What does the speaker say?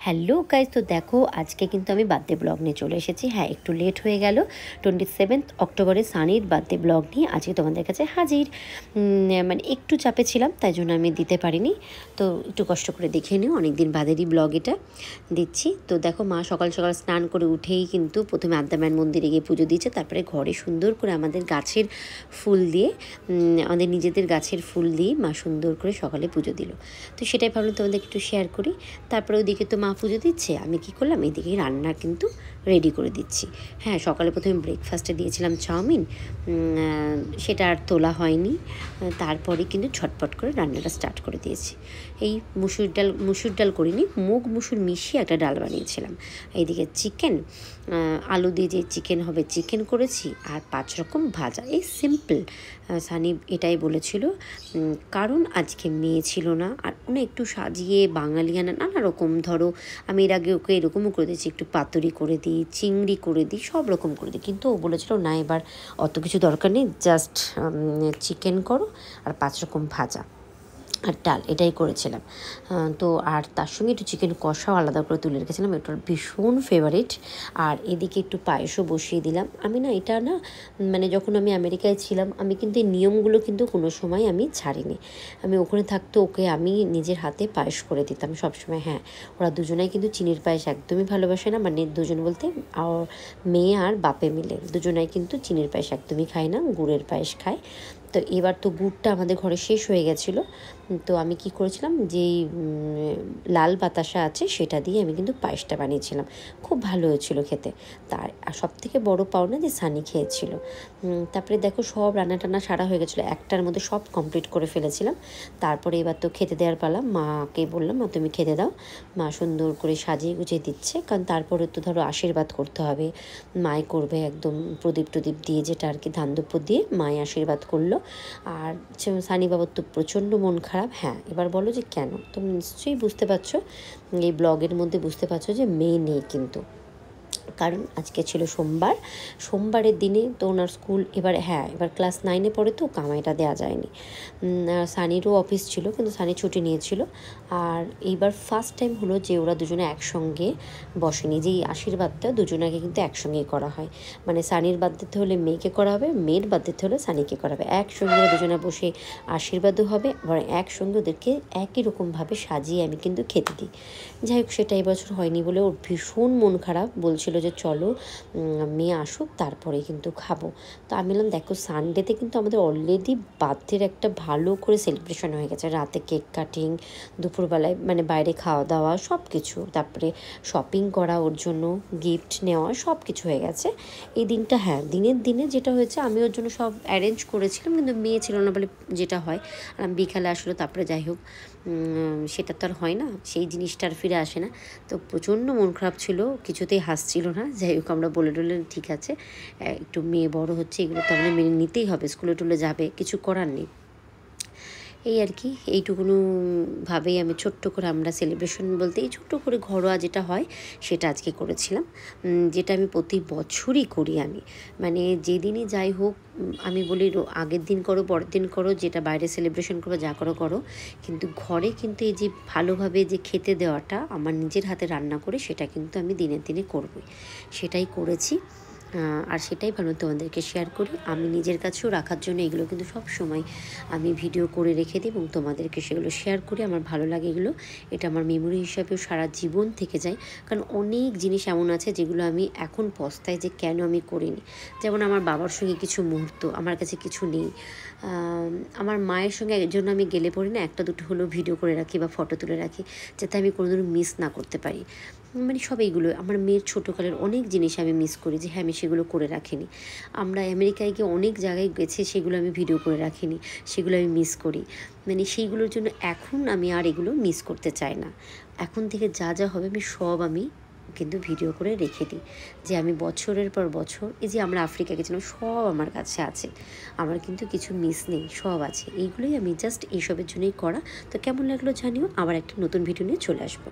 Hello guys, তো দেখো আজকে কিন্তু আমি বার্থডে ব্লগ নিয়ে চলে এসেছি। হ্যাঁ, একটু লেট হয়ে গেল। 27 অক্টোবরে সানির বার্থডে ব্লগ নিয়ে আজকে তোমাদের কাছে হাজির। মানে একটু চাপে ছিলাম, তাই জন্য আমি দিতে পারিনি। তো একটু কষ্ট করে দেখে নিও, অনেক দিন বাদেরই ব্লগ এটা দিচ্ছি। তো দেখো, মা সকাল সকাল স্নান করে উঠেই কিন্তু প্রথমে আদ্যামায়ের মন্দিরে গিয়ে পুজো দিয়েছে, তারপরে ঘরে সুন্দর করে আমাদের গাছের ফুল দিয়ে, আমাদের নিজেদের গাছের ফুল দিয়ে মা সুন্দর করে সকালে পুজো দিল। তো সেটাই ভাবলাম তোমাদের একটু শেয়ার করি। তারপরে ওইদিকে তো মা পুজো দিচ্ছে, আমি কি করলাম, এইদিকে রান্না কিন্তু রেডি করে দিচ্ছি। হ্যাঁ, সকালে প্রথমে ব্রেকফাস্টে দিয়েছিলাম চাউমিন, সেটা আর তোলা হয়নি। তারপরে কিন্তু ঝটপট করে রান্নাটা স্টার্ট করে দিয়েছি। এই মুসুর ডাল করিনি, মুগ মুসুর মিশিয়ে একটা ডাল বানিয়েছিলাম। এইদিকে চিকেন, আলু দিয়ে যে চিকেন হবে চিকেন করেছি, আর 5 রকম ভাজা। এই সিম্পল। সানি এটাই বলেছিল, কারণ আজকে মেয়ে ছিল না, আর উনি একটু সাজিয়ে বাঙালিয়ানা নানা রকম, ধরো আমি এর আগে ওকে এরকমও করে দিয়েছি, একটু পাতুরি করে দিই, চিংড়ি করে দিই, সব রকম করে দিই। কিন্তু ও বলেছিল না, এবার অত কিছু দরকার নেই, জাস্ট চিকেন করো আর 5 রকম ভাজা আর ডাল, এটাই করেছিলাম। তো আর তার সঙ্গে একটু চিকেন কষাও আলাদা করে তুলে রেখেছিলাম, এটার ভীষণ ফেভারিট। আর এদিকে একটু পায়েসও বসিয়ে দিলাম। আমি না এটা না, মানে যখন আমি আমেরিকায় ছিলাম, আমি কিন্তু এই নিয়মগুলো কিন্তু কোনো সময় আমি ছাড়িনি। আমি ওখানে থাকতে ওকে আমি নিজের হাতে পায়েস করে দিতাম সবসময়। হ্যাঁ, ওরা দুজনেই কিন্তু চিনির পায়েস একদমই ভালোবাসে না, মানে দুজন বলতে মেয়ে আর বাপে মিলে দুজনাই কিন্তু চিনির পায়েস একদমই খায় না, গুড়ের পায়েস খায়। তো এবার তো গুড়টা আমাদের ঘরে শেষ হয়ে গেছিলো। তো আমি কি করেছিলাম, যেই লাল বাতাসা আছে সেটা দিয়ে আমি কিন্তু পায়েসটা বানিয়েছিলাম, খুব ভালো হয়েছিল খেতে। তার সবথেকে বড় পাওনা যে সানি খেয়েছিল। তারপরে দেখো, সব রান্না টান্না সারা হয়ে গেছিলো, একটার মধ্যে সব কমপ্লিট করে ফেলেছিলাম। তারপরে এবার তো খেতে দেওয়ার পালা, মাকে বললাম মা তুমি খেতে দাও। মা সুন্দর করে সাজিয়ে গুছিয়ে দিচ্ছে, কারণ তারপরে তো ধরো আশীর্বাদ করতে হবে। মায় করবে একদম প্রদীপ টদীপ দিয়ে, যেটা আর কি ধান দুপুর দিয়ে মায় আশীর্বাদ করলো। আর সানি বাবার তো প্রচণ্ড মন খারাপ। হ্যাঁ, এবার বলো যে কেন, তুমি নিশ্চয়ই বুঝতে পারছো, এই ব্লগের মধ্যে বুঝতে পারছো যে মেয়ে নেই কিন্তু, কারণ আজকে ছিল সোমবারের দিনে তো ওনার স্কুল। এবার ক্লাস 9-এ পড়ে, তো কামাইটা দেওয়া যায়নি। সানিরও অফিস ছিল, কিন্তু সানি ছুটি নিয়েছিল। আর এইবার ফার্স্ট টাইম হলো যে ওরা দুজনে একসঙ্গে বসেনি, যেই আশীর্বাদটা দুজনাকে কিন্তু একসঙ্গেই করা হয়। মানে সানির বার্থডেতে হলে মেয়েকে করা হবে, মেয়ের বার্থডেতে হলে সানিকে করা হবে, একসঙ্গে ওরা দুজনে বসে আশীর্বাদও হবে, আবার একসঙ্গে ওদেরকে একই রকমভাবে সাজিয়ে আমি কিন্তু খেতে দিই। যাই হোক, সেটা এবছর হয়নি বলে ওর ভীষণ মন খারাপ, বলছিল যে চলো মেয়ে আসুক তারপরে কিন্তু খাবো। তো আমি বললাম দেখো, সানডেতে কিন্তু আমাদের অলরেডি বার্থডের একটা ভালো করে সেলিব্রেশন হয়ে গেছে, রাতে কেক কাটিং, দুপুরবেলায় মানে বাইরে খাওয়া দাওয়া সব কিছু, তারপরে শপিং করা, ওর জন্য গিফট নেওয়া, সব কিছু হয়ে গেছে এই দিনটা। হ্যাঁ, দিনে যেটা হয়েছে, আমি ওর জন্য সব অ্যারেঞ্জ করেছিলাম, কিন্তু মেয়ে ছিল না বলে যেটা হয়, আর আমি বিকালে আসলো, তারপরে যাই হোক সেটা তো আর হয় না, সেই জিনিসটা আর ফিরে আসে না। তো প্রচণ্ড মন খারাপ ছিল, কিছুতেই হাসছিল না। যাই হোক, আমরা বলে টলে ঠিক আছে, একটু মেয়ে বড় হচ্ছে, এগুলো তো আমাদের মেনে নিতেই হবে, স্কুলে টুলে যাবে, কিছু করার নেই। এই আর কি, এইটুকুভাবেই আমি ছোট্ট করে, আমরা সেলিব্রেশন বলতে এই ছোট্ট করে ঘরোয়া যেটা হয় সেটা আজকে করেছিলাম, যেটা আমি প্রতি বছরই করি। আমি মানে যেদিনই যাই হোক, আমি বলি আগের দিন করো, পরের দিন করো, যেটা বাইরে সেলিব্রেশন করো, যা করো করো, কিন্তু ঘরে কিন্তু এই যে ভালোভাবে যে খেতে দেওয়াটা, আমার নিজের হাতে রান্না করে, সেটা কিন্তু আমি দিনে করবই। সেটাই করেছি, আর সেটাই ভালো তোমাদেরকে শেয়ার করি। আমি নিজের কাছেও রাখার জন্য এগুলো কিন্তু সব সময় আমি ভিডিও করে রেখে দিই, এবং তোমাদেরকে সেগুলো শেয়ার করি। আমার ভালো লাগে এগুলো, এটা আমার মেমোরি হিসাবেও সারা জীবন থেকে যায়। কারণ অনেক জিনিস এমন আছে যেগুলো আমি এখন পস্তাই যে কেন আমি করিনি। যেমন আমার বাবার সঙ্গে কিছু মুহূর্ত, আমার কাছে কিছু নেই। আমার মায়ের সঙ্গে একজন আমি গেলে পড়ি না, একটা দুটো হলেও ভিডিও করে রাখি বা ফটো তুলে রাখি, যাতে আমি কোনোদিনও মিস না করতে পারি। মানে সব এইগুলো, আমার মেয়ের ছোটোকালের অনেক জিনিস আমি মিস করি, যে হ্যাঁ আমি সেগুলো করে রাখিনি। আমরা আমেরিকায় গিয়ে অনেক জায়গায় গেছে, সেগুলো আমি ভিডিও করে রাখিনি, সেগুলো আমি মিস করি। মানে সেইগুলোর জন্য এখন আমি আর এগুলো মিস করতে চাই না। এখন থেকে যা হবে আমি কিন্তু ভিডিও করে রেখে দিই, যে আমি বছরের পর বছর, এই যে আমরা আফ্রিকা গেছিলাম, সব আমার কাছে আছে, আমার কিন্তু কিছু মিস নেই, সব আছে। এইগুলোই আমি জাস্ট এইসবের জন্যই করা। তো কেমন লাগলো জানিও, আবার একটা নতুন ভিডিও নিয়ে চলে আসবো।